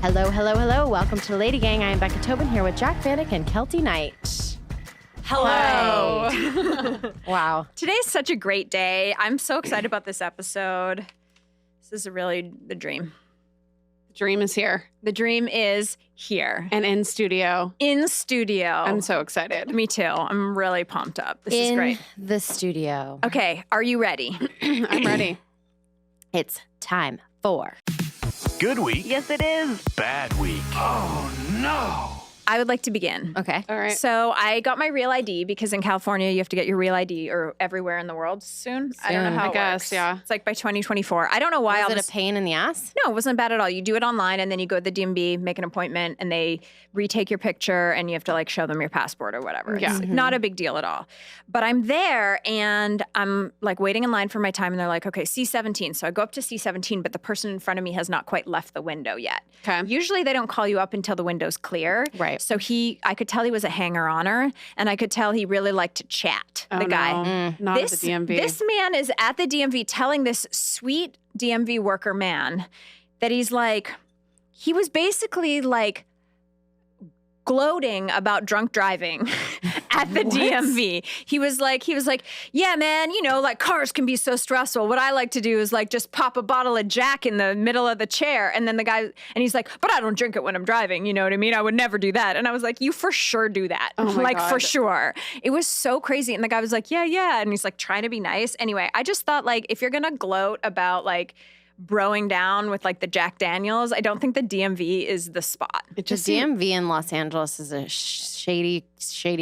Hello, hello, hello. Welcome to LadyGang. I am Becca Tobin here with Jack Vanek and Kelty Knight. Hello. Wow. Today's such a great day. I'm so excited about this episode. This is really the dream. The dream is here. The dream is here. And in studio. In studio. I'm so excited. Me too. I'm really pumped up. This is great. In the studio. Okay, are you ready? I'm ready. It's time for Good week. Yes, it is. Bad week. Oh, no. I would like to begin. Okay. All right. So I got my real ID because in California you have to get your real ID or everywhere in the world soon. I don't know how I it guess, works. yeah. It's like by 2024. I don't know why. Was it a pain in the ass? No, it wasn't bad at all. You do it online and then you go to the DMV, make an appointment, and they retake your picture and you have to like show them your passport or whatever. Yeah. It's like, not a big deal at all. But I'm there and I'm like waiting in line for my time and they're like, okay, C17. So I go up to C17, but the person in front of me has not quite left the window yet. Okay. Usually they don't call you up until the window's clear. Right. So I could tell he was a hanger-oner and I could tell he really liked to chat, the guy. Not at the DMV. This man is at the DMV telling this sweet DMV worker man that he was basically like gloating about drunk driving at the DMV. He was like, yeah, man, like cars can be so stressful. What I like to do is like just pop a bottle of Jack in the middle of the chair. And then he's like, but I don't drink it when I'm driving. You know what I mean? I would never do that. And I was like, you for sure do that. Oh my God. For sure. It was so crazy. And the guy was like, yeah. And he's like trying to be nice. Anyway, I just thought like, if you're going to gloat about like broing down with like the Jack Daniels, I don't think the DMV is the spot. It The just DMV in Los Angeles is a shady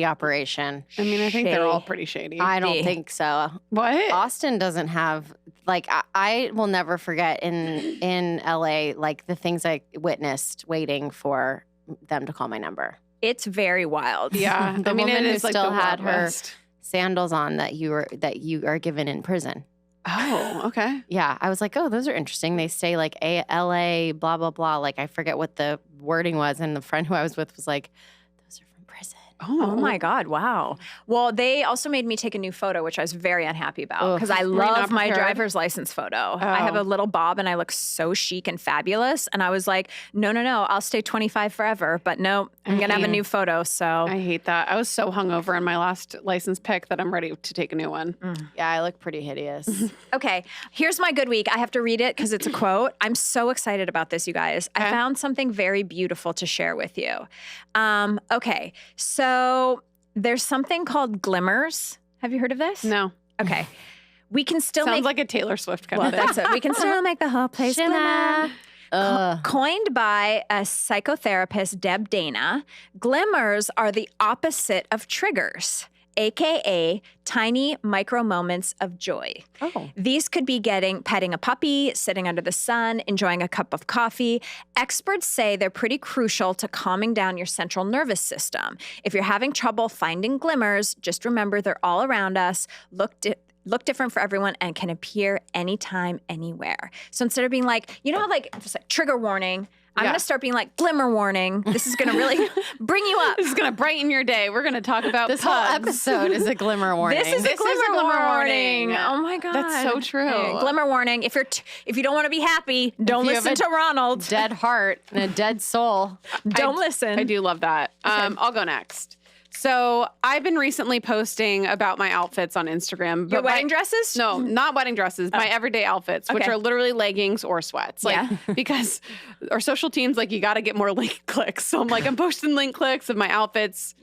operation. I mean, I think they're all pretty shady. I don't think so. What? Austin doesn't have, like, I will never forget in LA, like, the things I witnessed waiting for them to call my number. It's very wild. Yeah. The I mean, woman it who is like still the had Wild her West. sandals on that you are given in prison. Oh, okay. Yeah, I was like, oh, those are interesting. They say like LA, blah, blah, blah. Like, I forget what the wording was. And the friend who I was with was like, those are from prison. Oh my God. Wow. Well, they also made me take a new photo, which I was very unhappy about because I Were you not love my prepared? driver's license photo. I have a little bob and I look so chic and fabulous. And I was like, no, I'll stay 25 forever. But no, I'm going to have a new photo. So I hate that. I was so hungover in my last license pick that I'm ready to take a new one. Yeah, I look pretty hideous. okay, here's my good week. I have to read it because it's a quote. I'm so excited about this, you guys. I found something very beautiful to share with you. Okay, so there's something called glimmers. Have you heard of this? No. Okay. We can still Sounds make like a Taylor Swift kind well, of thing. that's it. We can still make the whole place Shimmer. glimmer. Coined by a psychotherapist, Deb Dana, glimmers are the opposite of triggers, aka tiny micro moments of joy. Oh. These could be petting a puppy, sitting under the sun, enjoying a cup of coffee. Experts say they're pretty crucial to calming down your central nervous system. If you're having trouble finding glimmers, just remember they're all around us. Look different for everyone and can appear anytime, anywhere. So instead of being like, how like just like trigger warning, I'm going to start being like glimmer warning. This is going to really bring you up. This is going to brighten your day. We're going to talk about This whole pugs. episode is a glimmer warning. This is a glimmer warning. Oh my God. That's so true. Okay, glimmer warning. If you don't want to be happy, don't you have listen to Ronald. dead heart and a dead soul. Don't listen. I do love that. I'll go next. So I've been recently posting about my outfits on Instagram. Your wedding dresses? No, not wedding dresses. My everyday outfits, which Okay. are literally leggings or sweats. Like, because our social teams, like, you got to get more link clicks. So I'm posting link clicks of my outfits,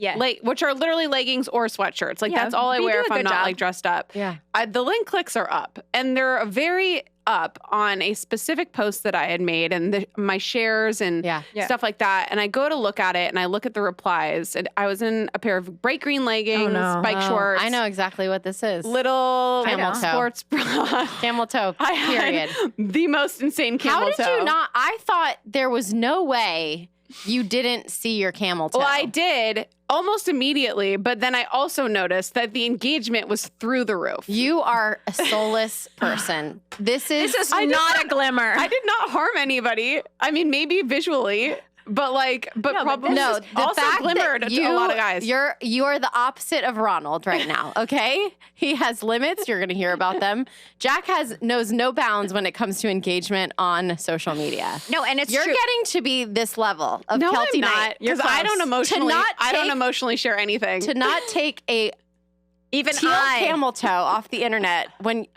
which are literally leggings or sweatshirts. Like, that's all I you wear do a if I'm good not job. like dressed up. Yeah. The link clicks are up, and they're very up on a specific post that I had made and my shares and stuff like that. And I go to look at it and I look at the replies, and I was in a pair of bright green leggings, spike shorts. I know exactly what this is. Little Camel toe. sports bra. Camel toe, Period. The most insane camel toe. How did you not? I thought there was no way you didn't see your camel toe. Well, I did almost immediately, but then I also noticed that the engagement was through the roof. You are a soulless person. This is not a glimmer. I did not harm anybody. I mean, maybe visually, probably no. The also fact glimmered that to a lot of guys. You are the opposite of Ronald right now. Okay, he has limits. You're going to hear about them. Jack knows no bounds when it comes to engagement on social media. No, and it's you're true. getting to be this level of no, Kelty I'm not, Knight because I don't emotionally share anything. To not take a even teal camel toe off the internet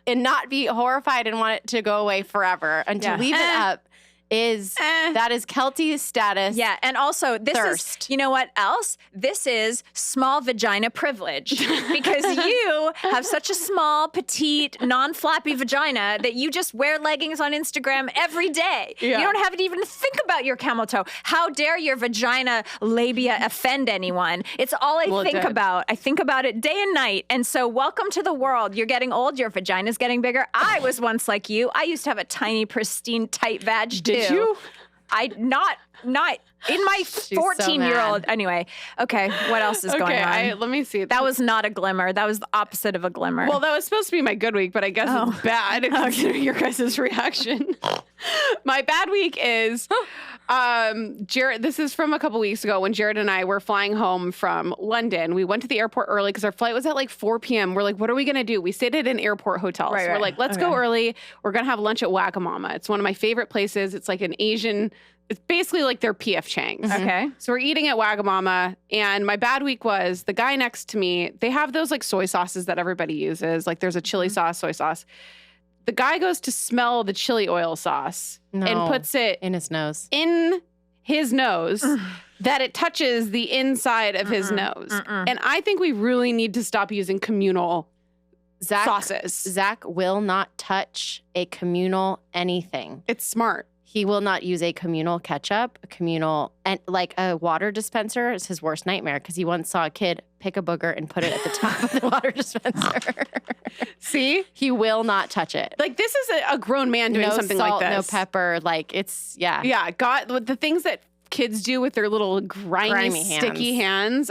and not be horrified and want it to go away forever and to leave it up that is Kelty's status. Yeah, and also this thirst. is, you know what else? This is small vagina privilege because you have such a small, petite, non-flappy vagina that you just wear leggings on Instagram every day. Yeah. You don't have to even think about your camel toe. How dare your vagina labia offend anyone? It's all I think about. I think about it day and night. And so welcome to the world. You're getting old. Your vagina's getting bigger. I was once like you. I used to have a tiny, pristine, tight vag too. Did you? I not in my 14-year-old. Anyway, okay. What else is going on? Let me see. That was not a glimmer. That was the opposite of a glimmer. Well, that was supposed to be my good week, but I guess it's bad considering your guys' reaction. My bad week is Jared. This is from a couple weeks ago when Jared and I were flying home from London. We went to the airport early because our flight was at like 4 p.m. We're like, what are we going to do? We stayed at an airport hotel. Right, so we're like, let's go early. We're going to have lunch at Wagamama. It's one of my favorite places. It's like an Asian, it's basically like their P.F. Chang's. Okay. So we're eating at Wagamama, and my bad week was the guy next to me. They have those like soy sauces that everybody uses. Like there's a chili sauce, soy sauce. The guy goes to smell the chili oil sauce and puts it in his nose. That it touches the inside of his nose. And I think we really need to stop using communal sauces. Zach will not touch a communal anything. It's smart. He will not use a communal ketchup, and like a water dispenser is his worst nightmare because he once saw a kid pick a booger and put it at the top of the water dispenser. See? He will not touch it. Like this is a grown man doing something salt, like this. No pepper. Like it's, yeah. Yeah. God, the things that kids do with their little grimy sticky hands.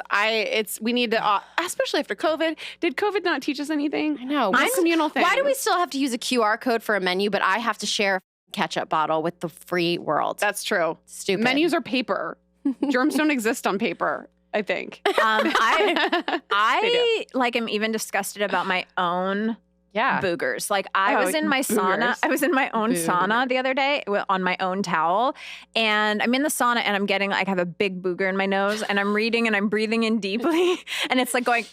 We need to, especially after COVID. Did COVID not teach us anything? I know. Communal thing. Why do we still have to use a QR code for a menu, but I have to share a ketchup bottle with the free world? That's true. Stupid. Menus are paper. Germs don't exist on paper, I think. I like am even disgusted about my own boogers. Like I was in my sauna. I was in my own sauna the other day on my own towel, and I'm in the sauna and I'm getting like I have a big booger in my nose, and I'm reading and I'm breathing in deeply, and it's like going.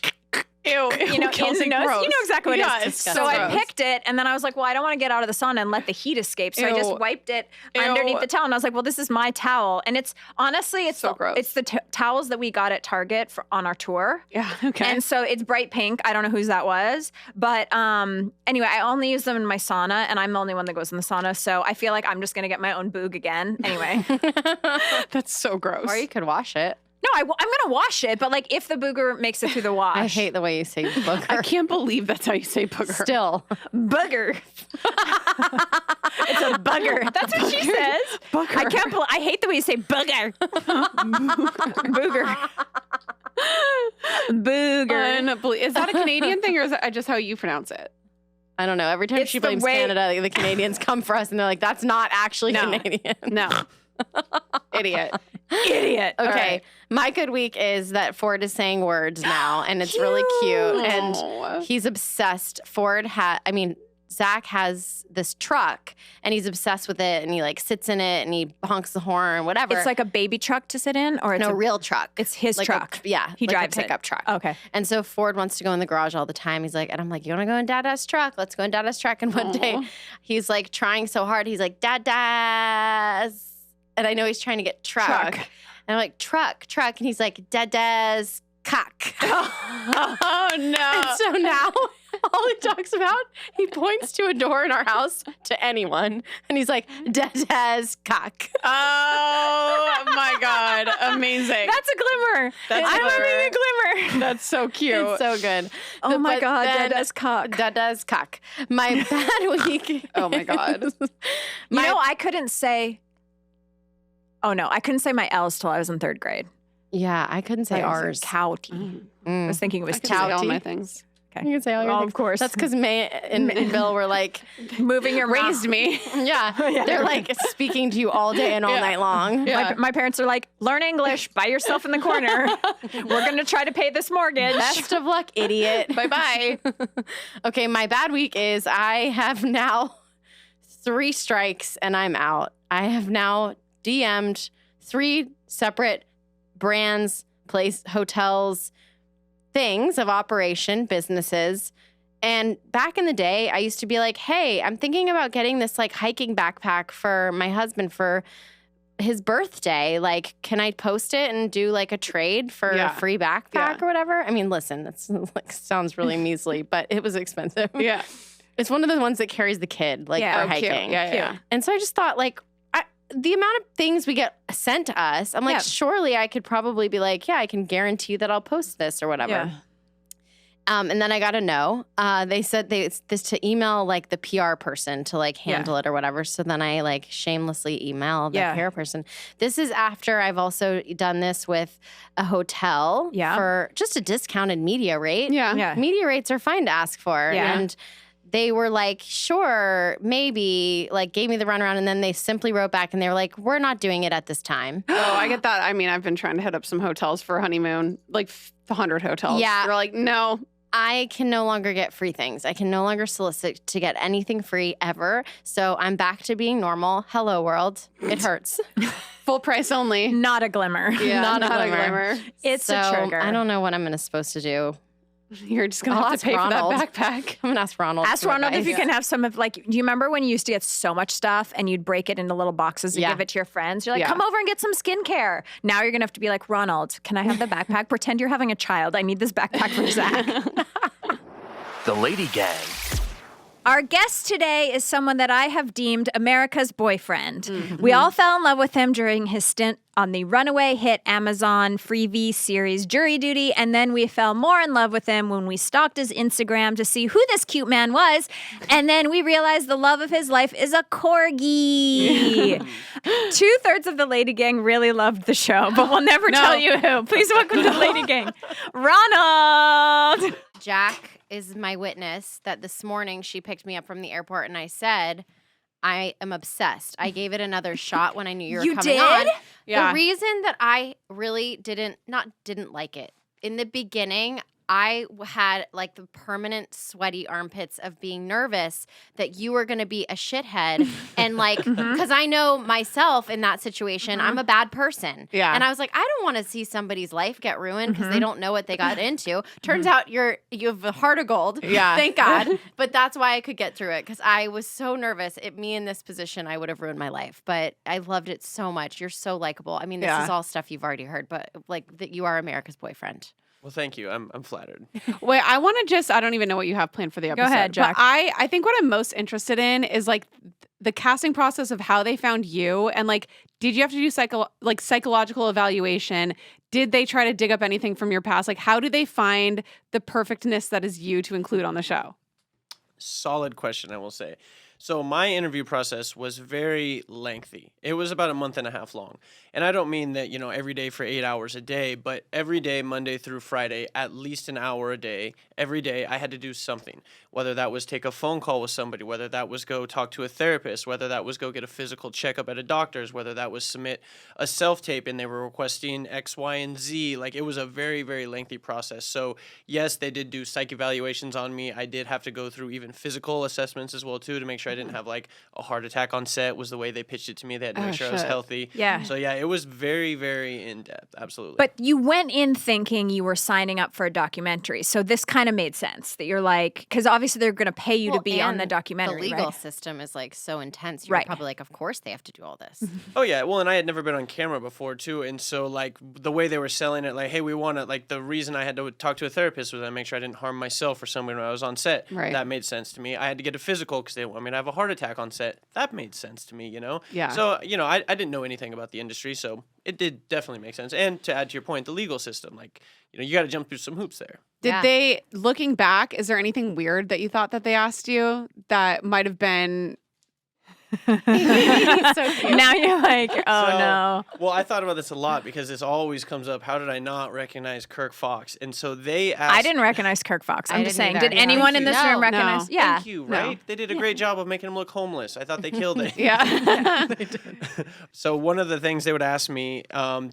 Ew, in the nose. Gross. You know exactly what it is. So So I picked it, and then I was like, well, I don't want to get out of the sauna and let the heat escape. So I just wiped it underneath the towel, and I was like, well, this is my towel. And it's honestly, it's so gross. It's the towels that we got at Target on our tour. Yeah, okay. And so it's bright pink. I don't know whose that was. But anyway, I only use them in my sauna, and I'm the only one that goes in the sauna. So I feel like I'm just going to get my own boog again. Anyway. That's so gross. Or you could wash it. No, I'm going to wash it, but like if the booger makes it through the wash. I hate the way you say booger. I can't believe that's how you say booger. Still. Booger. It's a bugger. That's what she says. Booger. I hate the way you say booger. Booger. Booger. Is that a Canadian thing, or is that just how you pronounce it? I don't know. Every time she blames Canada, the Canadians come for us and they're like, that's not actually Canadian. No. Idiot. Idiot. Okay. Right. My good week is that Ford is saying words now, and it's really cute. And he's obsessed. Zach has this truck, and he's obsessed with it, and he like sits in it, and he honks the horn, whatever. It's like a baby truck to sit in, or it's a real truck. It's his like truck. He drives a pickup truck. Okay. And so Ford wants to go in the garage all the time. He's like, and I'm like, you want to go in Dada's truck? Let's go in Dada's truck. And one day, he's like trying so hard. He's like, Dada's. And I know he's trying to get truck. And I'm like, truck. And he's like, Dada's cock. Oh, no. And so now, all he talks about, he points to a door in our house to anyone. And he's like, Dada's cock. Oh, my God. Amazing. That's a glimmer. I'm having a glimmer. That's so cute. It's so good. Oh, my God. Dada's cock. Dada's cock. My bad week. Oh, my God. I couldn't say... Oh, no. I couldn't say my L's till I was in third grade. Yeah, I couldn't say R's. Couty. I was thinking it was I could say all my things. Okay. You can say all your things. Of course. That's because May and Bill were like moving your raised me. Yeah. They're like speaking to you all day and all night long. Yeah. My parents are like, learn English by yourself in the corner. We're going to try to pay this mortgage. Best of luck, idiot. Bye-bye. Okay, my bad week is I have now 3 strikes and I'm out. I have now DM'd 3 separate brands, hotels, things of operation, businesses. And back in the day, I used to be like, hey, I'm thinking about getting this like hiking backpack for my husband for his birthday. Like, can I post it and do like a trade for a free backpack or whatever? I mean, listen, it's like sounds really measly, but it was expensive. Yeah. It's one of the ones that carries the kid, like for hiking. Cute. Yeah. And so I just thought, like, the amount of things we get sent to us, I'm like, surely I could probably be like, I can guarantee that I'll post this or whatever. Yeah. And then I got a no. They said this to email like the PR person to like handle it or whatever. So then I like shamelessly emailed the PR person. This is after I've also done this with a hotel for just a discounted media rate. Yeah. Media rates are fine to ask for. Yeah. And they were like, sure, maybe, like gave me the runaround. And then they simply wrote back and they were like, we're not doing it at this time. Oh, I get that. I mean, I've been trying to hit up some hotels for a honeymoon, like 100 hotels. Yeah. They're like, no. I can no longer get free things. I can no longer solicit to get anything free ever. So I'm back to being normal. Hello, world. It hurts. Full price only. Not a glimmer. Yeah, not a glimmer. It's a trigger. I don't know what I'm supposed to do. You're just going to have to pay Ronald for that backpack. I'm going to ask Ronald. Ask Ronald if you can have some of, like, do you remember when you used to get so much stuff and you'd break it into little boxes and give it to your friends? You're like, come over and get some skincare. Now you're going to have to be like, Ronald, can I have the backpack? Pretend you're having a child. I need this backpack for Zach. The LadyGang. Our guest today is someone that I have deemed America's boyfriend. Mm-hmm. We all fell in love with him during his stint on the runaway hit Amazon freebie series Jury Duty, and then we fell more in love with him when we stalked his Instagram to see who this cute man was, and then we realized the love of his life is a corgi. 2/3 of the LadyGang really loved the show, but we'll never tell you who. Please welcome to the LadyGang, Ronald. Jack is my witness that this morning she picked me up from the airport and I said, I am obsessed. I gave it another shot when I knew you were coming on. Yeah. The reason that I really didn't like it, in the beginning, I had like the permanent sweaty armpits of being nervous that you were going to be a shithead. And like, because I know myself in that situation, I'm a bad person. Yeah. And I was like, I don't want to see somebody's life get ruined because they don't know what they got into. Turns out you have a heart of gold. Yeah. Thank God. But that's why I could get through it because I was so nervous. Me in this position, I would have ruined my life. But I loved it so much. You're so likable. I mean, this is all stuff you've already heard, but like that you are America's boyfriend. Well, thank you. I'm flattered. Wait, I want to I don't even know what you have planned for the episode. Go ahead, Jack. But I think what I'm most interested in is like the casting process of how they found you and like, did you have to do psychological evaluation? Did they try to dig up anything from your past? Like, how do they find the perfectness that is you to include on the show? Solid question, I will say. So my interview process was very lengthy. It was about a month and a half long. And I don't mean that, every day for 8 hours a day, but every day, Monday through Friday, at least an hour a day, every day I had to do something. Whether that was take a phone call with somebody, whether that was go talk to a therapist, whether that was go get a physical checkup at a doctor's, whether that was submit a self-tape and they were requesting X, Y, and Z. Like, it was a very, very lengthy process. So yes, they did do psych evaluations on me. I did have to go through even physical assessments as well, too, to make sure I didn't have like a heart attack on set was the way they pitched it to me. They had to make sure I was healthy. Yeah. So yeah, it was very, very in-depth. Absolutely. But you went in thinking you were signing up for a documentary. So this kind of made sense that you're like, because obviously they're going to pay you to be on the documentary. The legal right? system is like so intense. You're probably like, of course they have to do all this. Oh yeah. Well, and I had never been on camera before too. And so like the way they were selling it, like, hey, we want to, like, the reason I had to talk to a therapist was to make sure I didn't harm myself or somebody when I was on set. Right. That made sense to me. I had to get a physical because they want me to have a heart attack on set. That made sense to me, Yeah. So, I didn't know anything about the industry, so it did definitely make sense. And to add to your point, the legal system, like, you got to jump through some hoops there. Did they, looking back, is there anything weird that you thought that they asked you that might have been So cute. Now you're like, oh no. Well, I thought about this a lot because this always comes up. How did I not recognize Kirk Fox? And so they asked. I didn't recognize Kirk Fox. I'm I just didn't saying. either. Did Yeah. anyone in Thank this you. room recognize? No. Yeah. Thank you, right? They did a great job of making him look homeless. I thought they killed it. Yeah. So one of the things they would ask me,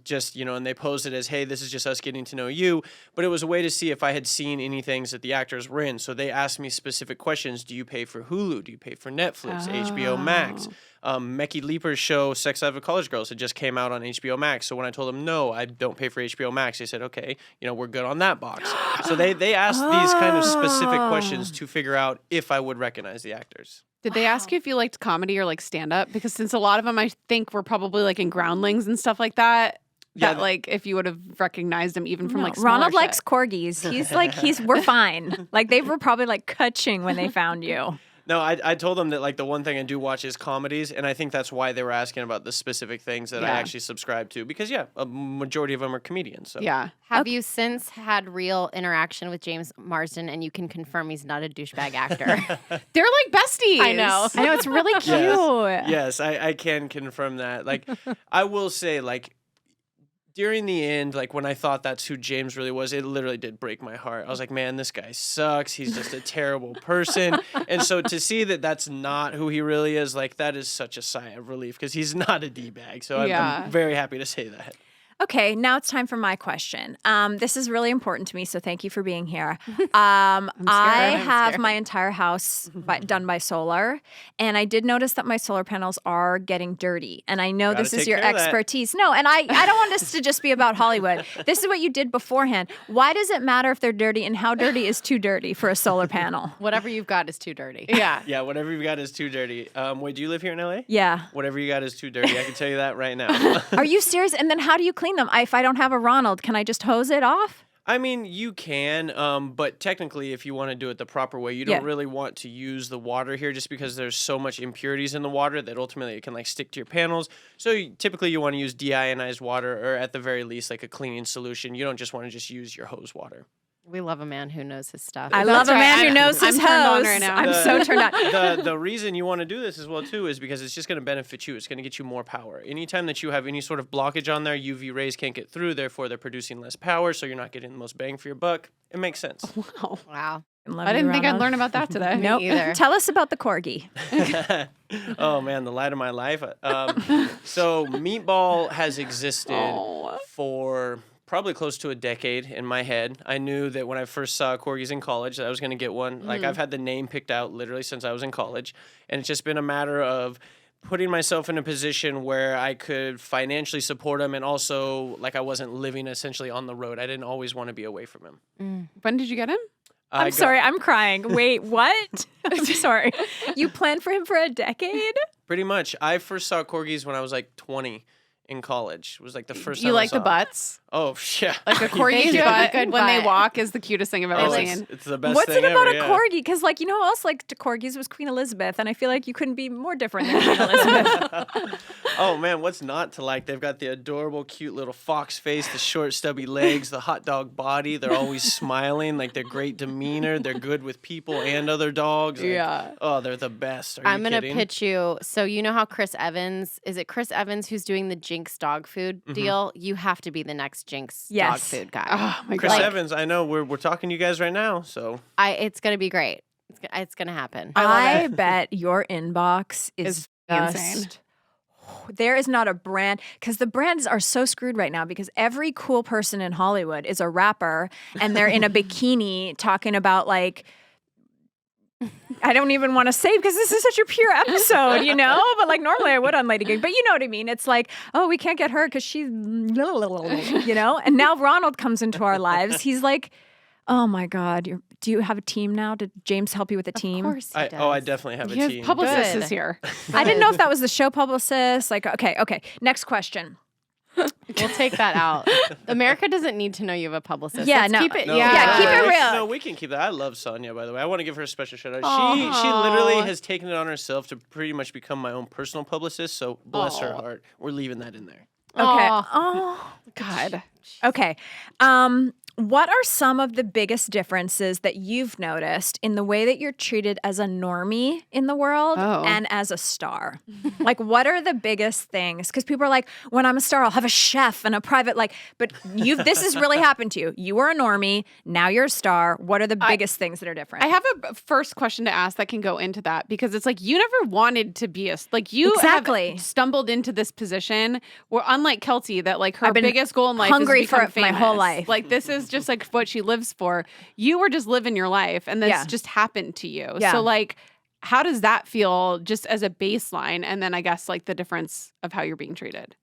just, and they posed it as, hey, this is just us getting to know you. But it was a way to see if I had seen any things that the actors were in. So they asked me specific questions. Do you pay for Hulu? Do you pay for Netflix, HBO Max? Mecky Leeper's show, Sex Life of College Girls, it just came out on HBO Max. So when I told them, no, I don't pay for HBO Max, they said, okay, we're good on that box. So they asked these kind of specific questions to figure out if I would recognize the actors. Did they ask you if you liked comedy or like stand up? Because since a lot of them I think were probably like in Groundlings and stuff like that. Yeah, That like if you would have recognized him even from like smaller Ronald shit. likes corgis. He's like we're fine. Like they were probably like kutching when they found you. No, I told them that like the one thing I do watch is comedies, and I think that's why they were asking about the specific things that I actually subscribe to, because a majority of them are comedians. So. Yeah. Have you since had real interaction with James Marsden, and you can confirm he's not a douchebag actor? They're like besties. I know. I know it's really cute. Yes, I can confirm that. Like, I will say, like, during the end, like when I thought that's who James really was, it literally did break my heart. I was like, man, this guy sucks. He's just a terrible person. And so to see that that's not who he really is, like that is such a sigh of relief because he's not a D-bag. So I'm very happy to say that. Okay, now it's time for my question. This is really important to me, so thank you for being here. I have my entire house done by solar, and I did notice that my solar panels are getting dirty. And I know this is your expertise. No, and I don't want this to just be about Hollywood. This is what you did beforehand. Why does it matter if they're dirty, and how dirty is too dirty for a solar panel? Whatever you've got is too dirty. Yeah. Yeah, whatever you've got is too dirty. Wait, do you live here in LA? Yeah. Whatever you got is too dirty. I can tell you that right now. Are you serious? And then how do you clean them? If I don't have a Ronald, can I just hose it off? I mean, you can, but technically, if you want to do it the proper way, you don't really want to use the water here just because there's so much impurities in the water that ultimately it can like stick to your panels. So typically you want to use deionized water or at the very least like a cleaning solution. You don't just want to just use your hose water. We love a man who knows his stuff. I love a man who knows his I'm turned on hose. right now. I'm so turned on. The reason you want to do this as well, too, is because it's just going to benefit you. It's going to get you more power. Anytime that you have any sort of blockage on there, UV rays can't get through. Therefore, they're producing less power, so you're not getting the most bang for your buck. It makes sense. Wow. I didn't think I'd learn about that today. Nope. either. Tell us about the corgi. Oh, man, the light of my life. So Meatball has existed for probably close to a decade in my head. I knew that when I first saw corgis in college that I was going to get one. Like, I've had the name picked out literally since I was in college. And it's just been a matter of putting myself in a position where I could financially support him and also, like, I wasn't living essentially on the road. I didn't always want to be away from him. When did you get him? I'm sorry, I'm crying. Wait, what? I'm sorry. You planned for him for a decade? Pretty much. I first saw corgis when I was like 20 in college. It was like the first time You I like saw the butts? Oh, yeah. Like a corgi's do have a butt good when they butt. walk is the cutest thing I've ever seen. It's the best What's thing it about ever, a yeah. corgi? Because, like, you know who else liked corgis was Queen Elizabeth, and I feel like you couldn't be more different than Queen Elizabeth. Oh, man, what's not to like? They've got the adorable, cute little fox face, the short, stubby legs, the hot dog body. They're always smiling, like they're great demeanor. They're good with people and other dogs. Like, Yeah. Oh, they're the best. Are I'm you going to kidding? pitch you. So you know how Chris Evans, is it Chris Evans who's doing the Jinx dog food deal? You have to be the next Jinx dog Yes. food guy. Oh my Chris god. Evans, I know we're talking to you guys right now, so It's going to be great. It's going to happen. I bet your inbox is insane. just... There is not a brand, because the brands are so screwed right now because every cool person in Hollywood is a rapper and they're in a bikini talking about like, I don't even want to say because this is such a pure episode, you know? But like normally I would on LadyGang, but you know what I mean? It's like, oh, we can't get her because she's, you know? And now Ronald comes into our lives. He's like, oh my God, do you have a team now? Did James help you with a team? Of course he does. I definitely have a His team. publicist Good. is here. I didn't know if that was the show publicist. Like, okay. Next question. We'll take that out. America doesn't need to know you have a publicist. Yeah, Let's no. keep it. No, Yeah, keep it real. No, we can keep that. I love Sonia, by the way. I want to give her a special shout out. She literally has taken it on herself to pretty much become my own personal publicist. So bless her heart. We're leaving that in there. Okay. Aw. Oh, God. okay. What are some of the biggest differences that you've noticed in the way that you're treated as a normie in the world and as a star? Like, what are the biggest things? Because people are like, when I'm a star, I'll have a chef and a private, but this has really happened to you. You were a normie, now you're a star. What are the biggest things that are different? I have a first question to ask that can go into that, because it's like, you never wanted to be you exactly. have stumbled into this position where, unlike Kelty, that like her I've been biggest goal in life hungry is to become for my famous. whole life. Like, this is just like what she lives for. You were just living your life, and this just happened to you. Yeah. So like, how does that feel just as a baseline? And then I guess like the difference of how you're being treated.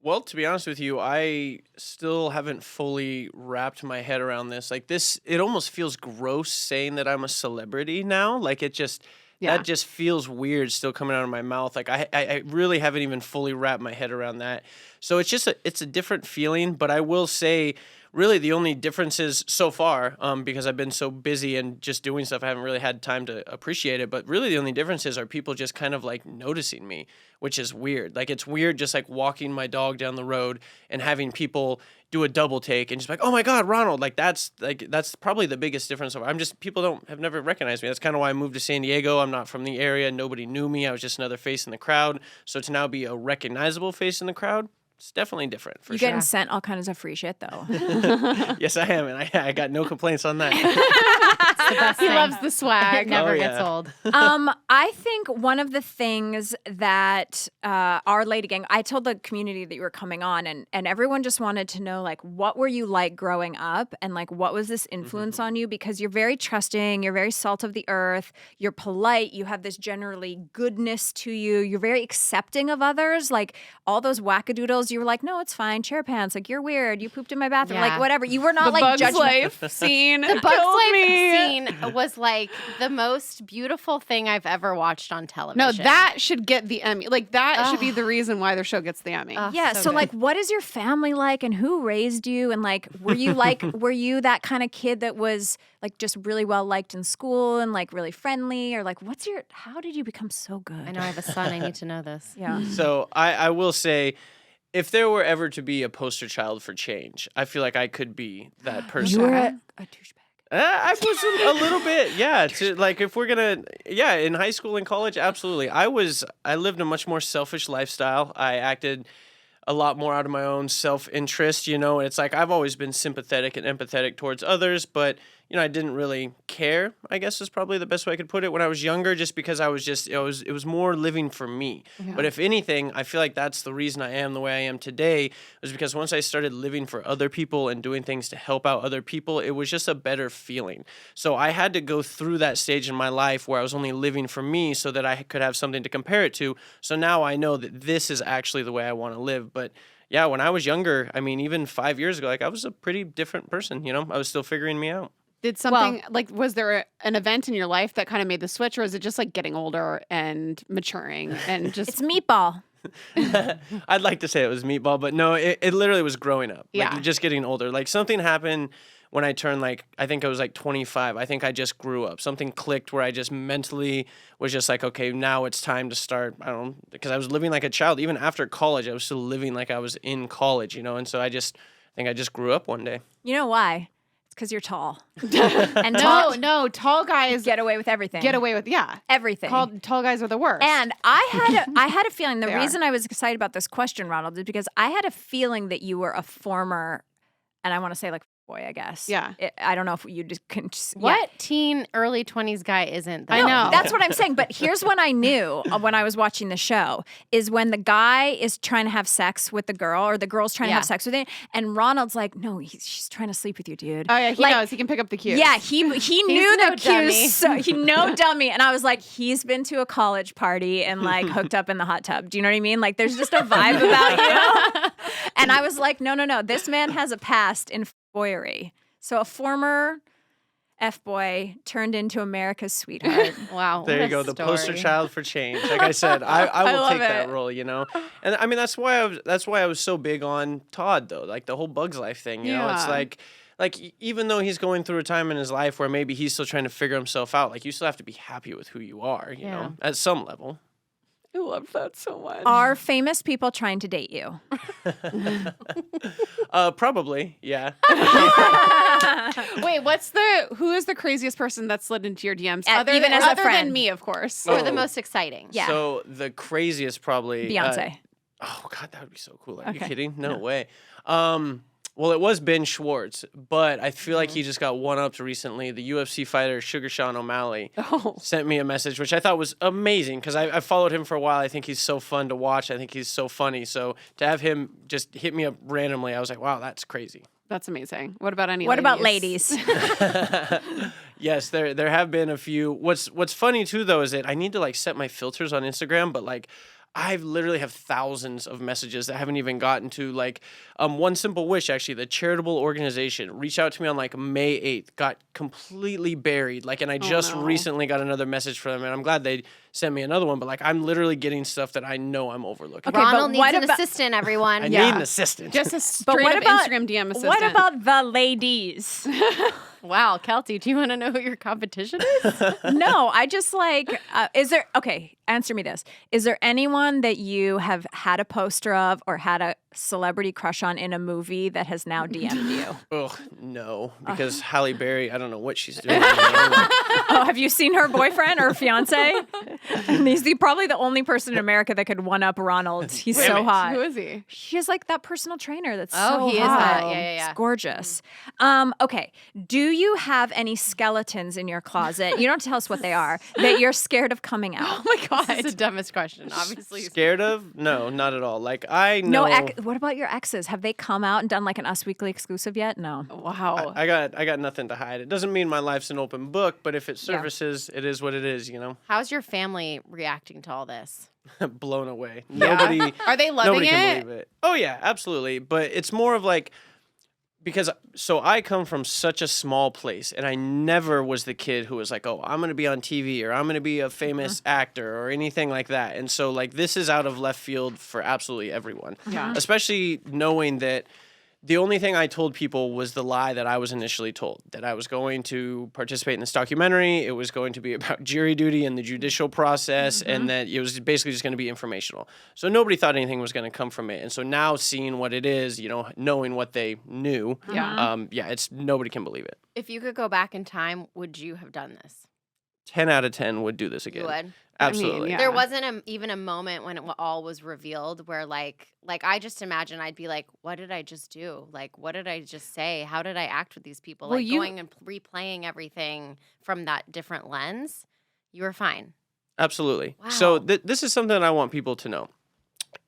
Well, to be honest with you, I still haven't fully wrapped my head around this. Like this, it almost feels gross saying that I'm a celebrity now. Like it just, that just feels weird still coming out of my mouth. Like I really haven't even fully wrapped my head around that. So it's just it's a different feeling. But I will say, really the only differences so far, because I've been so busy and just doing stuff, I haven't really had time to appreciate it. But really the only differences are people just kind of like noticing me, which is weird. Like it's weird just like walking my dog down the road and having people do a double take and just like, oh my God, Ronald. That's probably the biggest difference. People have never recognized me. That's kind of why I moved to San Diego. I'm not from the area. Nobody knew me. I was just another face in the crowd. So to now be a recognizable face in the crowd, it's definitely different, for You're sure. getting sent all kinds of free shit, though. Yes, I am, and I got no complaints on that. He loves the swag. It never gets old. I think one of the things that our LadyGang, I told the community that you were coming on, and everyone just wanted to know, like, what were you like growing up, and like, what was this influence on you? Because you're very trusting, you're very salt of the earth, you're polite, you have this generally goodness to you, you're very accepting of others, like all those wackadoodles. You were like, no, it's fine. Chair pants. Like, you're weird. You pooped in my bathroom. Yeah. Like, whatever. You were not The like Bugs judgmental. Life scene. The Bugs killed Life me. scene was like the most beautiful thing I've ever watched on television. No, that should get the Emmy. Like, that should be the reason why their show gets the Emmy. Yeah. So good. like, what is your family like, and who raised you? And like, were you that kind of kid that was like just really well liked in school and like really friendly, or like, how did you become so good? I know I have a son. I need to know this. Yeah. So I will say, if there were ever to be a poster child for change, I feel like I could be that person. You were a douchebag. I was a little bit, yeah. To like, if we're gonna, in high school and college, absolutely. I lived a much more selfish lifestyle. I acted a lot more out of my own self-interest, and it's like I've always been sympathetic and empathetic towards others, but I didn't really care, I guess is probably the best way I could put it when I was younger, just because I was just, it was more living for me. Yeah. But if anything, I feel like that's the reason I am the way I am today, was because once I started living for other people and doing things to help out other people, it was just a better feeling. So I had to go through that stage in my life where I was only living for me so that I could have something to compare it to. So now I know that this is actually the way I want to live. But yeah, when I was younger, I mean, even 5 years ago, like I was a pretty different person, I was still figuring me out. Did something, was there an event in your life that kind of made the switch, or is it just like getting older and maturing and just... It's Meatball. I'd like to say it was Meatball, but no, it literally was growing up. Yeah. Like just getting older. Like something happened when I turned I think I was 25. I think I just grew up. Something clicked where I just mentally was just like, okay, now it's time to start, I don't know, because I was living like a child. Even after college, I was still living like I was in college, and so I think I just grew up one day. You know why? Because you're tall. And tall guys get away with everything. Everything. Tall guys are the worst. And I had a feeling, the reason I was excited about this question, Ronald, is because I had a feeling that you were a former, and I want to say like boy, I guess. Yeah. I don't know if you just can. What teen, early 20s guy isn't? I know. That's what I'm saying. But here's when I knew when I was watching the show is when the guy is trying to have sex with the girl, or the girl's trying to have sex with him, and Ronald's like, no, she's trying to sleep with you, dude. Oh yeah, he knows. He can pick up the cues. Yeah, he knew the cues. So he no dummy. And I was like, he's been to a college party and like hooked up in the hot tub. Do you know what I mean? Like there's just a vibe about you. And I was like, no. This man has a past in boyery. So a former F-boy turned into America's sweetheart. Wow. There you go. The poster child for change. Like I said, I will take that role, And I mean, that's why I was so big on Todd, though. Like the whole Bugs Life thing, you know? It's like even though he's going through a time in his life where maybe he's still trying to figure himself out, like you still have to be happy with who you are, you know, at some level. I love that so much. Are famous people trying to date you? Probably, yeah. Wait, who is the craziest person that slid into your DMs? Even as a other friend. than me, of course. Or the most exciting. Yeah. So the craziest probably Beyonce. oh God, that would be so cool. Are you Okay. kidding? No way. Well, it was Ben Schwartz, but I feel like he just got one-upped recently. The UFC fighter Sugar Sean O'Malley sent me a message, which I thought was amazing because I followed him for a while. I think he's so fun to watch. I think he's so funny. So to have him just hit me up randomly, I was like, wow, that's crazy. That's amazing. What about any What about ladies? ladies? Yes, there have been a few. What's funny too though is that I need to like set my filters on Instagram, but like I literally have thousands of messages that I haven't even gotten to. Like, One Simple Wish, actually, the charitable organization, reached out to me on like May 8th, got completely buried. Like, and I just recently got another message from them, and I'm glad they sent me another one. But like, I'm literally getting stuff that I know I'm overlooking. Okay, Ronald but needs an assistant, everyone. I need an assistant. Just a But straight what up about Instagram DM assistant. What about the ladies? Wow, Kelty, do you want to know who your competition is? No, I just like, answer me this. Is there anyone that you have had a poster of or had a celebrity crush on in a movie that has now DM'd you? Ugh, no, because Halle Berry, I don't know what she's doing. Oh, have you seen her boyfriend or fiance? And he's probably the only person in America that could one up Ronald. He's so hot. Who is he? He's like that personal trainer that's Oh, so he is hot. that. Yeah. It's gorgeous. Okay. Do you have any skeletons in your closet? You don't tell us what they are that you're scared of coming out. Oh my God. This is the dumbest question, obviously. Scared of? No, not at all. Like, I know. What about your exes? Have they come out and done like an Us Weekly exclusive yet? No. Wow. I got nothing to hide. It doesn't mean my life's an open book, but if it surfaces, it is what it is, you know? How's your family reacting to all this? Blown away. Yeah. Nobody Are they loving nobody it? can believe it. Oh yeah, absolutely. But it's more of like, because so I come from such a small place, and I never was the kid who was like, oh, I'm going to be on TV, or I'm going to be a famous actor or anything like that. And so like this is out of left field for absolutely everyone. Yeah. Especially knowing that the only thing I told people was the lie that I was initially told, that I was going to participate in this documentary. It was going to be about jury duty and the judicial process, and that it was basically just going to be informational. So nobody thought anything was going to come from it. And so now seeing what it is, you know, knowing what they knew, it's nobody can believe it. If you could go back in time, would you have done this? 10 out of 10 would do this again. You would? Absolutely. yeah. There wasn't even a moment when it all was revealed where like I just imagine I'd be like, what did I just do? Like, what did I just say? How did I act with these people? Well, Like going and replaying everything from that different lens. You were fine. Absolutely. Wow. So this is something I want people to know.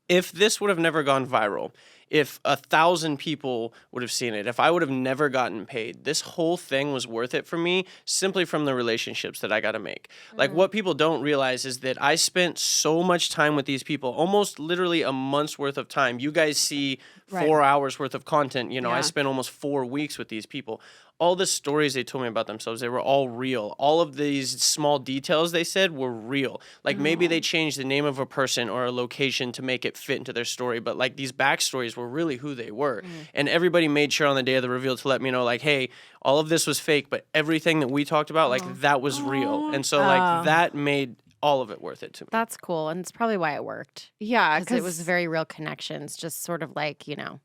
If this would have never gone viral, if 1,000 people would have seen it, if I would have never gotten paid, this whole thing was worth it for me simply from the relationships that I got to make. Like what people don't realize is that I spent so much time with these people, almost literally a month's worth of time. You guys see 4 hours worth of content. You know, I spent almost 4 weeks with these people. All the stories they told me about themselves, they were all real. All of these small details they said were real. Like maybe they changed the name of a person or a location to make it fit into their story, but like these backstories were really who they were. And everybody made sure on the day of the reveal to let me know, like, hey, all of this was fake, but everything that we talked about, like that was real. And so like that made all of it worth it to me. That's cool. And it's probably why it worked. Yeah. Because it was very real connections, just sort of like, you know.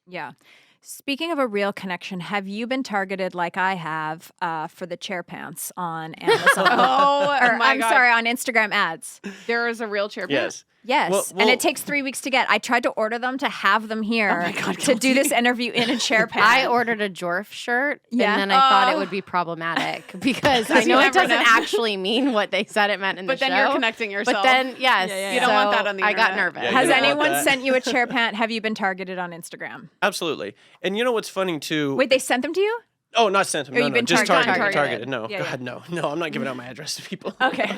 Yeah. Speaking of a real connection, have you been targeted like I have for the chair pants on Amazon? my God. Sorry, on Instagram ads. There is a real chair. Yes. Yes, Well- and it takes 3 weeks to get. I tried to order them to have them here God, to do this interview in a chair pant. I ordered a Jorf shirt, Yeah. and then I thought it would be problematic because I know you it never doesn't know. actually mean what they said it meant in But the then show. you're connecting yourself. But then, yes, You don't want so that on the I got internet. nervous. Yeah, you Has don't want anyone that. sent you a chair pant? Have you been targeted on Instagram? Absolutely. And you know what's funny too? Wait, they sent them to you? Oh, not sent him. Or No, you've no, been just targeted. targeted. No, Yeah, God, no. I'm not giving out my address to people. Okay.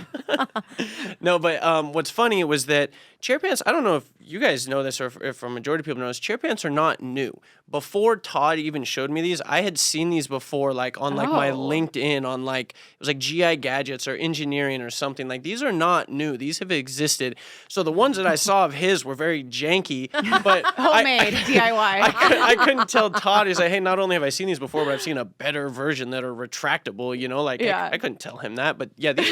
No, but what's funny was that chair pants, I don't know if you guys know this or if a majority of people know this, chair pants are not new. Before Todd even showed me these, I had seen these before, like on like my LinkedIn, on like, it was like GI Gadgets or engineering or something. Like these are not new. These have existed. So the ones that I saw of his were very janky, but Homemade DIY. I couldn't tell Todd. He's like, hey, not only have I seen these before, but I've seen a better version that are retractable, you know, like I couldn't tell him that, but yeah, this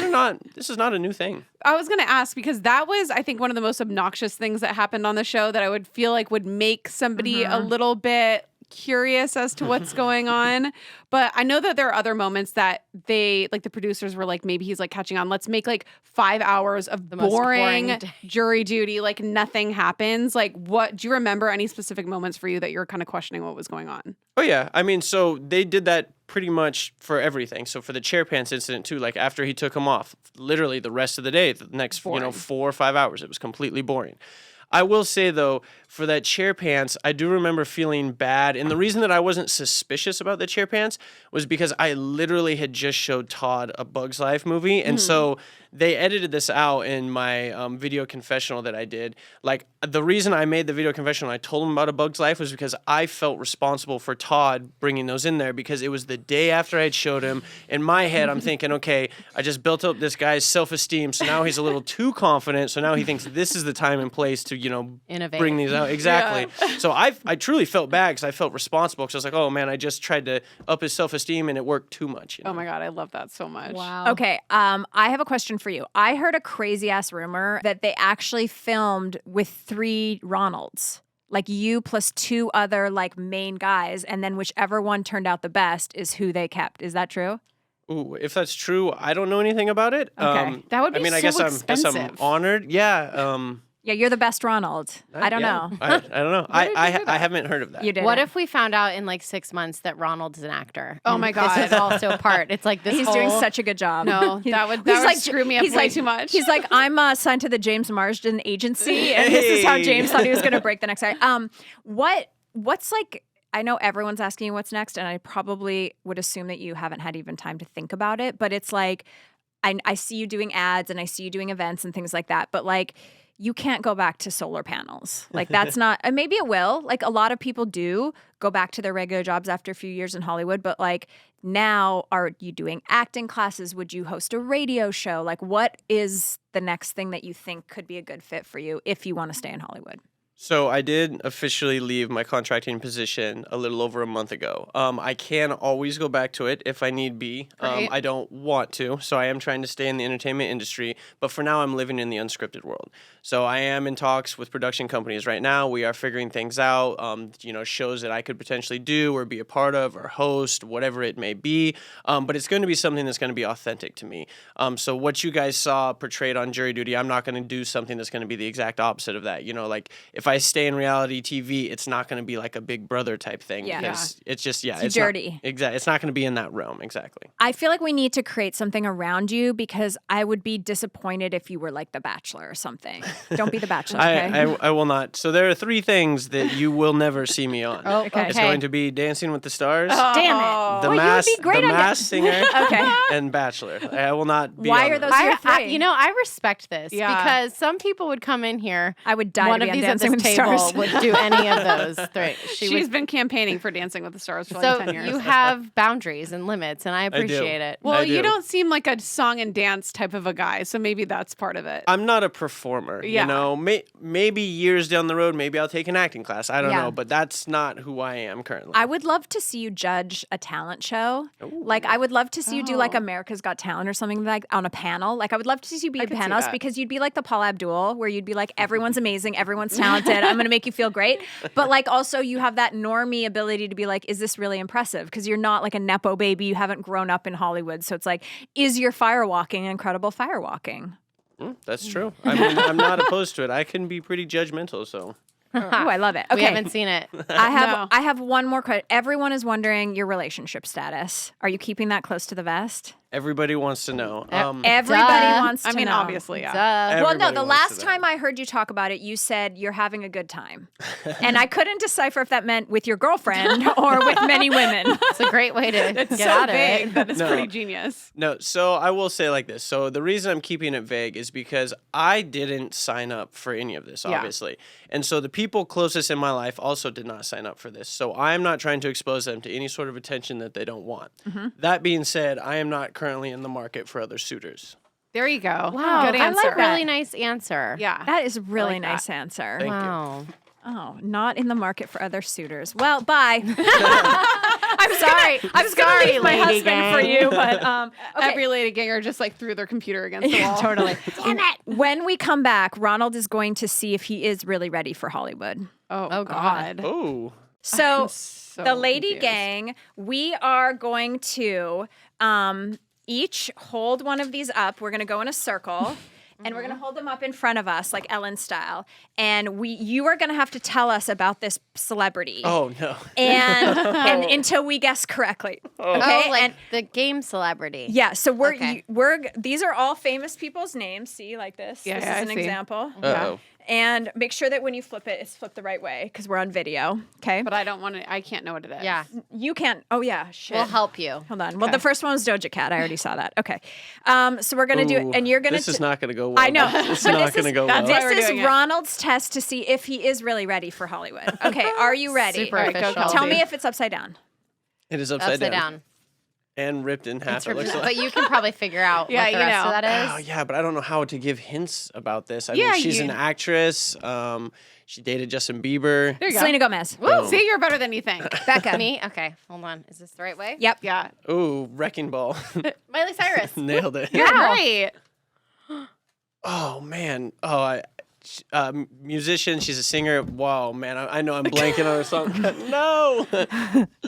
is not a new thing. I was going to ask because that was, I think, one of the most obnoxious things that happened on the show that I would feel like would make somebody a little bit curious as to what's going on. But I know that there are other moments that they, like the producers were like, maybe he's like catching on. Let's make like 5 hours of boring jury duty. Like nothing happens. Like what, do you remember any specific moments for you that you're kind of questioning what was going on? Oh yeah. I mean, so they did that pretty much for everything. So for the chair pants incident too, like after he took them off, literally the rest of the day, the next, 4 or 5 hours, it was completely boring. I will say, though, for that chair pants, I do remember feeling bad. And the reason that I wasn't suspicious about the chair pants was because I literally had just showed Todd a Bug's Life movie. And so they edited this out in my video confessional that I did. Like, the reason I made the video confessional, I told him about A Bug's Life, was because I felt responsible for Todd bringing those in there because it was the day after I had showed him. In my head, I'm thinking, okay, I just built up this guy's self-esteem, so now he's a little too confident, so now he thinks this is the time and place to, innovate. Bring these out. Exactly. Yeah. So I truly felt bad because I felt responsible because I was like, oh man, I just tried to up his self-esteem and it worked too much. Oh my God, I love that so much. Wow. Okay, I have a question for you. I heard a crazy ass rumor that they actually filmed with 3 Ronalds. Like you plus 2 other like main guys, and then whichever one turned out the best is who they kept. Is that true? Ooh, if that's true, I don't know anything about it. Okay. That would be I guess I'm honored. Yeah. Yeah, you're the best Ronald. I don't know. I don't know. I haven't heard of that. You did. What if we found out in like 6 months that Ronald's an actor? Oh my God. This is also part. It's like this He's doing such a good job. No, that would screw me up way too much. He's like, I'm signed to the James Marsden agency, and this is how James thought he was going to break the next guy. What's like, I know everyone's asking you what's next, and I probably would assume that you haven't had even time to think about it, but it's like, I see you doing ads and I see you doing events and things like that, but like, you can't go back to solar panels. Like that's not, and maybe it will. Like a lot of people do go back to their regular jobs after a few years in Hollywood. But like now, are you doing acting classes? Would you host a radio show? Like what is the next thing that you think could be a good fit for you if you want to stay in Hollywood? So I did officially leave my contracting position a little over a month ago. I can always go back to it if I need be. I don't want to, so I am trying to stay in the entertainment industry. But for now, I'm living in the unscripted world. So I am in talks with production companies right now. We are figuring things out, shows that I could potentially do or be a part of or host, whatever it may be. But it's going to be something that's going to be authentic to me. So what you guys saw portrayed on Jury Duty, I'm not going to do something that's going to be the exact opposite of that. Like if I stay in reality TV, it's not going to be like a Big Brother type thing because it's just, it's dirty. Exactly. It's not going to be in that realm. Exactly. I feel like we need to create something around you because I would be disappointed if you were like The Bachelor or something. Don't be The Bachelor, okay? I will not. So there are 3 things that you will never see me on. Oh, okay. It's going to be Dancing with the Stars. Oh, damn it. The Masked Singer. And Bachelor. I will not be Why on are those those. your 3? I respect this because some people would come in here. I would die One to of be these on at Dancing this with the table Stars. would do any of those 3. She's been campaigning for Dancing with the Stars for so like 10 years. you have boundaries and limits, and I appreciate it. Well, you don't seem like a song and dance type of a guy, so maybe that's part of it. I'm not a performer, maybe years down the road, maybe I'll take an acting class. I don't know, but that's not who I am currently. I would love to see you judge a talent show. Ooh. Like, I would love to see you do like America's Got Talent or something like on a panel. Like, I would love to see you be a panelist because you'd be like the Paula Abdul, where you'd be like, everyone's amazing, everyone's talented, I'm going to make you feel great. But like, also you have that normie ability to be like, is this really impressive? Because you're not like a Nepo baby. You haven't grown up in Hollywood. So it's like, is your firewalking incredible firewalking? That's true. I mean, I'm not opposed to it. I can be pretty judgmental, so. Oh, I love it. Okay. We haven't seen it. I have one more question. Everyone is wondering your relationship status. Are you keeping that close to the vest? Everybody wants to know. Everybody wants to know. I mean, obviously, yeah. Well, no, the last time I heard you talk about it, you said you're having a good time. And I couldn't decipher if that meant with your girlfriend or with many women. It's a great way to get out of it. That is pretty genius. No, so I will say like this. So the reason I'm keeping it vague is because I didn't sign up for any of this, obviously. And so the people closest in my life also did not sign up for this. So I'm not trying to expose them to any sort of attention that they don't want. Mm-hmm. That being said, I am not currently in the market for other suitors. There you go. Wow. Good answer. I like really nice answer. Yeah. That is a really nice answer. Thank you. Oh, not in the market for other suitors. Well, bye. I'm sorry. I was going to leave my Lady husband Gang. for you, but okay. Every LadyGanger just like threw their computer against the wall. Totally. Damn it. When we come back, Ronald is going to see if he is really ready for Hollywood. Oh God. Oh. So, So the Lady confused. Gang, we are going to each hold one of these up. We're going to go in a circle. And we're going to hold them up in front of us, like Ellen style. And you are going to have to tell us about this celebrity. Oh no. And until we guess correctly. Okay? Oh, like and the game celebrity. yeah, so Okay. these are all famous people's names. See, like this. Yeah, This yeah, is I an see. example. Uh-oh. And make sure that when you flip it, it's flipped the right way because we're on video. Okay. But I don't want to. I can't know what it is. Yeah. You can't. Oh yeah. Shit. We'll help you. Hold on. Well, the first one was Doja Cat. I already saw that. Okay. So we're gonna do it, Ooh, and you're gonna. This is not going to go well. I know. It's But not going to go well. that's why we're This doing is it. Ronald's test to see if he is really ready for Hollywood. Okay. Are you ready? Super All right, go, official. Kelsey. Tell me if it's upside down. It is Upside upside down. and ripped in half. It's It looks ripped- like. But you can probably figure out Yeah, what the you rest know. of that Oh is. yeah, but I don't know how to give hints about this. I Yeah, mean, she's you- an actress. She dated Justin Bieber. There you go. Selena Gomez. Woo. See, you're better than you think. Becca. Me? Okay, hold on. Is this the right way? Yep. Yeah. Ooh, Wrecking Ball. Miley Cyrus. Nailed it. You're right. Oh man. Musician. She's a singer. Wow, man. I know I'm blanking on her song. No.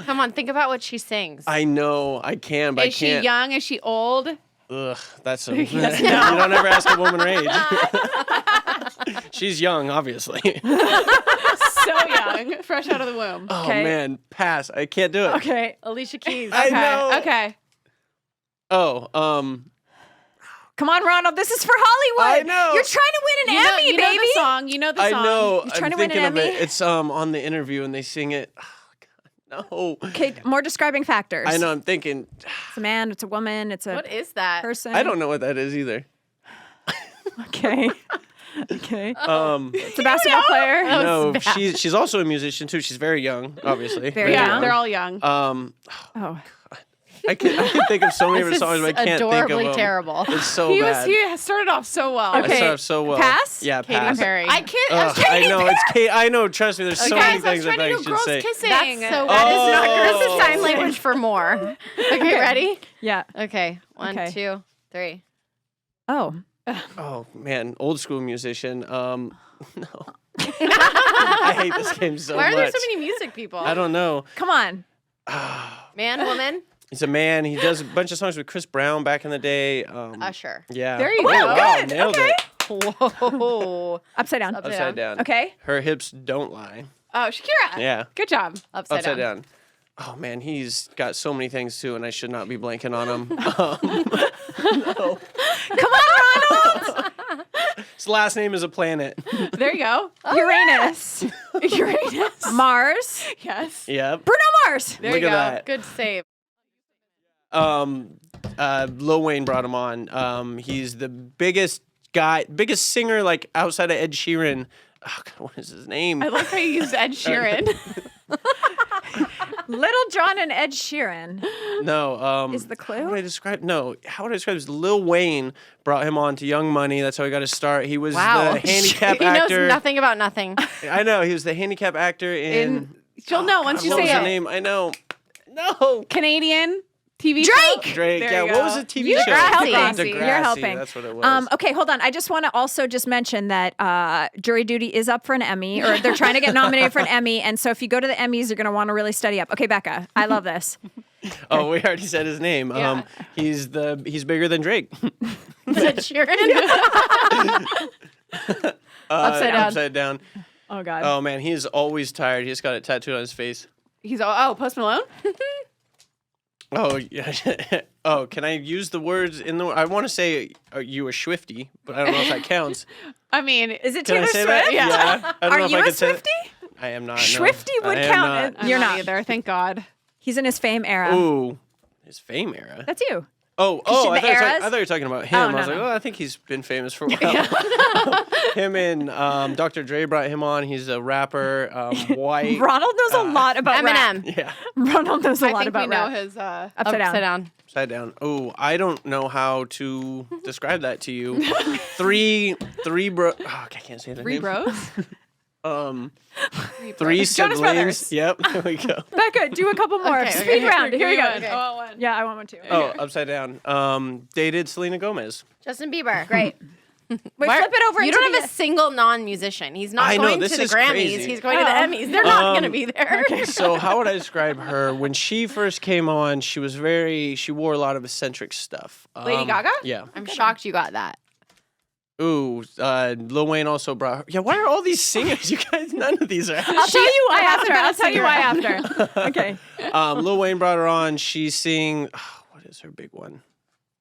Come on, think about what she sings. I know. I can, but Is I she can't. young? Is she old? Ugh, that's a. You don't ever ask a woman her age. She's young, obviously. So young, fresh out of the womb. Oh Okay. man, pass. I can't do it. Okay. Alicia Keys. I know. Okay. Oh, Come on, Ronald. This is for Hollywood. I know. You're trying to win an Emmy, you know baby. the song. You know the I song. know. You trying I'm to win an thinking of it. Emmy? It's on the interview and they sing it. Oh, God, no. Okay. More describing factors. I know. I'm thinking. It's a man. It's a woman. It's a What is that? person. I don't know what that is either. Okay. Okay. It's a basketball player. No, she's also a musician too. She's very young, obviously. Very Yeah, young. they're all young. Oh. I can think of so many of her This songs, is but I can't think of adorably them. terrible. It's so He bad. started off so well. I Okay. started off so well. Pass? Yeah, Katy pass. Perry. I can't. Ugh, I know it's Kate. I know. Trust me. There's so many Guys, I was things that trying to I do should girls say. kissing. That's so. Oh. That is not. This is sign language for more. Okay, ready? Yeah. Okay, one, Okay. 2, 3. Oh. Oh man, old school musician. No. I hate this game so Why much. are there so many music people? I don't know. Come on. Man, woman, He's a man. He does a bunch of songs with Chris Brown back in the day. Usher. Yeah. There you Oh, go. Wow, Good. nailed Okay. it. Whoa. Upside down. Upside down. Okay. Her hips don't lie. Oh, Shakira. Yeah. Good job. Upside down. Oh man, he's got so many things too, and I should not be blanking on him. No. Come on, Ronald. His last name is a planet. There you go. Uranus. Uranus. Mars. Yes. Yep. Bruno Mars. There Look you at go. that. Good save. Lil Wayne brought him on. He's the biggest singer like outside of Ed Sheeran. Oh God, what is his name? I like how you used Ed Sheeran. Little John and Ed Sheeran. No. Is the clue? How would I describe? No. How would I describe this? Lil Wayne brought him on to Young Money. That's how he got his start. He was Wow. the handicap He actor. knows nothing about nothing. I know. He was the handicap actor in. You'll know once you what say was the it. name? I know. No. Canadian TV Drake! show. Drake. There Yeah. you What go. was the TV You're show? helping. Degrassi. You're helping. That's what it was. Okay, hold on. I just want to also just mention that Jury Duty is up for an Emmy, or they're trying to get nominated for an Emmy. And so if you go to the Emmys, you're going to want to really study up. Okay, Becca, I love this. Oh, we already said his name. Yeah. He's bigger than Drake. Is it Sheeran? Upside down. Upside down. Oh, God. Oh man, he is always tired. He just got it tattooed on his face. He's Post Malone. Oh yeah. Oh, can I use the words in the? I want to say you a Swiftie, but I don't know if that counts. I mean, Is it Can Taylor I say Swift? that? Yeah. I don't Are know if you I a can say that. Swiftie? I am not. No. Swiftie would I am count. not. I'm You're not not. either. Thank God. He's in his fame era. Ooh, his fame era. That's you. Oh, the I eras? thought you were talking about him. Oh, I was no, like, no. oh, I think he's been famous for a while. Him and Dr. Dre brought him on. He's a rapper, white. Ronald knows a lot about rap. Eminem. Yeah, Ronald knows a I lot think we about know rap. his. Upside down. upside down. Oh, I don't know how to describe that to you. Three bro. Oh, I can't say the Three name. bros. Three Jonas Brothers. siblings. Yep, there we go. Becca, do a couple more. Okay, Speed round. Here we go. Okay. I want one. Yeah, I want one too. Oh, upside down. Dated Selena Gomez. Justin Bieber. Great. Wait, Why- flip it over. You into don't the- have a single non-musician. He's not I know, going this to the is Grammys. crazy. He's going to the Emmys. They're not going to be there. So how would I describe her? When she first came on, she wore a lot of eccentric stuff. Lady Gaga? Yeah. I'm shocked you got that. Ooh, Lil Wayne also brought her. Yeah, why are all these singers? You guys, none of these are. I'll tell you why after. I'll tell you why singer. after. Okay. Lil Wayne brought her on. She's singing. What is her big one?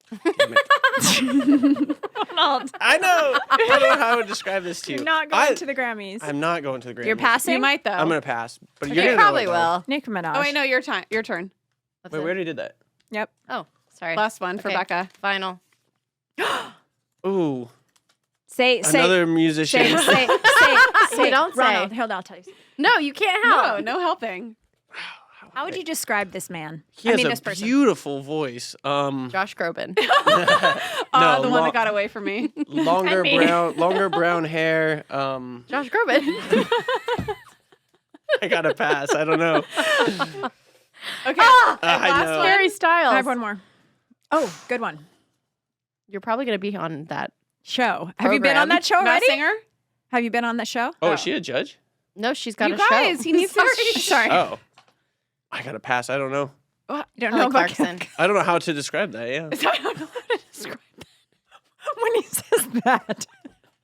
Damn it. Ronald, I know. I don't know how I would describe this to you. you're not going to the Grammys. I'm not going to the Grammys. You're passing? You might though. I'm gonna pass. But You you're gonna probably know it, though. will. Nicki Minaj. Oh wait, no, your turn. Your turn. What's Wait, it? we already did that. Yep. Oh, sorry. Last one for Okay, Becca. Final. Ooh, Say another musician. say don't say. Ronald, hold on, I'll tell you. No, you can't help. No helping. How would you describe this man? He has this a person. beautiful voice. Josh Groban. No, The one that got away from me. longer brown hair. Josh Groban. I gotta pass. I don't know. Okay. I last know. one. Harry Styles. I have one more. Oh, good one. You're probably going to be on that. Show. Have you been on that show Masked already? Singer? Have you been on that show? Oh, is she a judge? No, she's got You a guys, show. he needs to. Sorry. Oh, I gotta pass. I don't know. You don't Kelly know about Clarkson. I don't know how to describe that. Yeah. I don't know how to describe that. when he says that.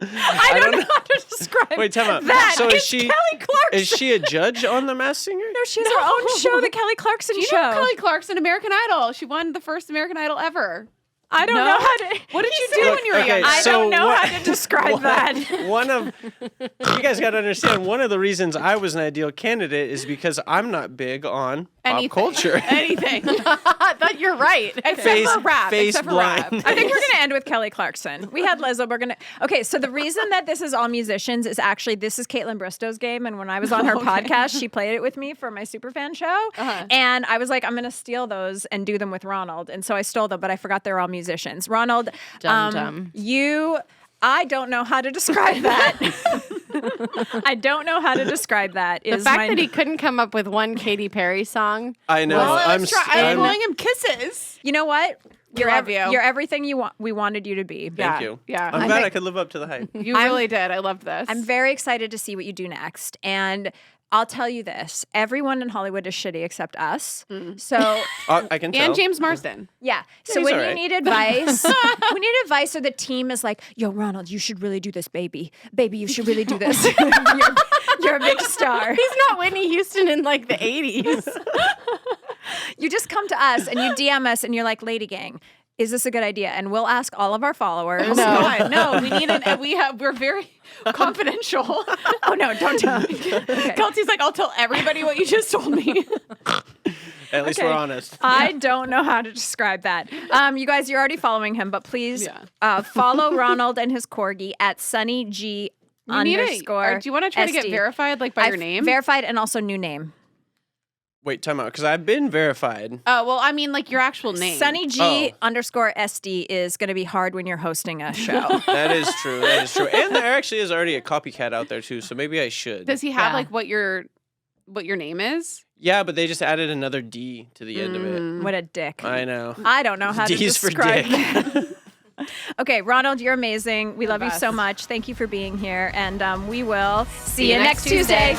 I don't know how to describe Wait, time out. that. So It's Kelly Clarkson. is she a judge on The Masked Singer? No, she has her own show, the Kelly Clarkson Do you Show. know Kelly Clarkson, American Idol? She won the first American Idol ever. I don't know how to. What did you do when you were Okay, young? I so don't know what- how to describe that. One of you guys got to understand. One of the reasons I was an ideal candidate is because I'm not big on Anything. pop culture. Anything. I thought you're right. Except for rap. face Except for blind. rap. I think we're going to end with Kelly Clarkson. We had Lizzo. We're going to. Okay, so the reason that this is all musicians is actually this is Caitlin Bristow's game. And when I was on her podcast, she played it with me for my Superfan show. And I was like, I'm going to steal those and do them with Ronald. And so I stole them, but I forgot they're all musicians. Ronald, Dum-dum. I don't know how to describe that. I don't know how to describe that. The fact that he couldn't come up with one Katy Perry song. I know. Well, I'm I'm blowing him kisses. You know what? You're love you. You're everything we wanted you to be. Thank you. Yeah. I'm glad I could live up to the hype. You really did. I loved this. I'm very excited to see what you do next. And I'll tell you this. Everyone in Hollywood is shitty except us. So I can tell. and James Marsden. yeah. So he's when all you right. need advice, or the team is like, yo, Ronald, you should really do this, baby. Baby, you should really do this. you're a big star. He's not Whitney Houston in like the 80s. You just come to us and you DM us and you're like, LadyGang, is this a good idea? And we'll ask all of our followers. God, no, we need we're very confidential. Oh no, don't tell me. Okay. Kelsey's like, I'll tell everybody what you just told me. At least Okay. we're honest. I don't know how to describe that. You guys, you're already following him, but please Yeah. follow Ronald and his corgi at SunnyG underscore. Do you want to try to get SD. verified, like by your I've name? Verified and also new name. Wait, time out, because I've been verified. Oh well, I mean, like your actual name. SunnyG Oh. underscore SD is going to be hard when you're hosting a show. That is true. That is true. And there actually is already a copycat out there too, so maybe I should. Does he have Yeah. like what your name is? Yeah, but they just added another D to the end of it. What a dick. I know. I don't know how to D's for describe dick. that. Okay, Ronald, you're amazing. We love you so best. much. Thank you for being here. And we will see you next Tuesday.